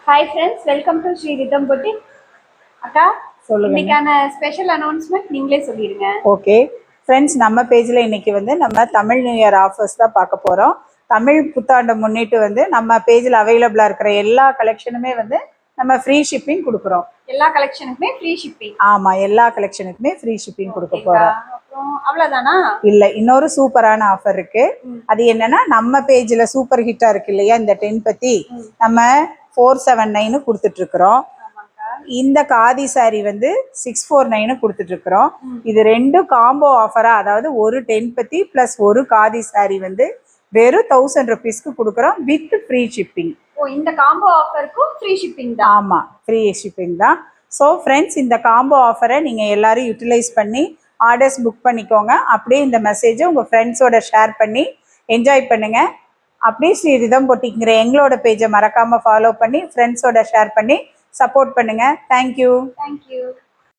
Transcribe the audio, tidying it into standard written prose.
Hi friends, welcome to Sri Rhythm Boutique. அக்கா, சொல்லுங்க. இன்னைக்கான ஸ்பெஷல் அனௌன்ஸ்மெண்ட் நீங்களே சொல்லிடுங்க. ஓகே ஃப்ரெண்ட்ஸ், நம்ம பேஜில் இன்னைக்கு நம்ம தமிழ் நியூ இயர் ஆஃபர்ஸ் தான் பார்க்க போகிறோம். தமிழ் புத்தாண்டை முன்னிட்டு நம்ம பேஜில் அவைலபிளாக இருக்கிற எல்லா கலெக்ஷனுமே நம்ம ஃப்ரீ ஷிப்பிங் கொடுக்குறோம். எல்லா கலெக்ஷனுக்குமே ஃப்ரீ ஷிப்பிங்? ஆமாம், எல்லா கலெக்ஷனுக்குமே ஃப்ரீ ஷிப்பிங் கொடுக்க போகிறோம். அவ்வளோதானா? இல்லை, இன்னொரு சூப்பரான ஆஃபர் இருக்கு. அது என்னன்னா, நம்ம பேஜில் சூப்பர் ஹிட்டா இருக்கு இல்லையா இந்த 10 பத்தி, நம்ம 479 கொடுத்துட்டு இருக்கிறோம். இந்த காதி சாரி 649 கொடுத்துட்டு இருக்கிறோம். இது ரெண்டும் காம்போ ஆஃபரா, அதாவது ஒரு 10 பத்தி பிளஸ் ஒரு காதி சாரி வெறும் 1000 rupeesக்கு கொடுக்குறோம் வித் ஃப்ரீ ஷிப்பிங். இந்த காம்போ ஆஃபருக்கும் ஃப்ரீ ஷிப்பிங் தான்? ஆமாம், ஃப்ரீ ஷிப்பிங் தான். ஸோ ஃப்ரெண்ட்ஸ், இந்த காம்போ ஆஃபரை நீங்கள் எல்லாரும் யூட்டிலைஸ் பண்ணி ஆர்டர்ஸ் புக் பண்ணிக்கோங்க. அப்படியே இந்த மெசேஜை உங்கள் ஃப்ரெண்ட்ஸோட ஷேர் பண்ணி என்ஜாய் பண்ணுங்கள். அப்படியே ஸ்ரீ ரிதம் புட்டிக்ங்கிற எங்களோட பேஜை மறக்காமல் ஃபாலோ பண்ணி ஃப்ரெண்ட்ஸோட ஷேர் பண்ணி சப்போர்ட் பண்ணுங்கள். தேங்க்யூ.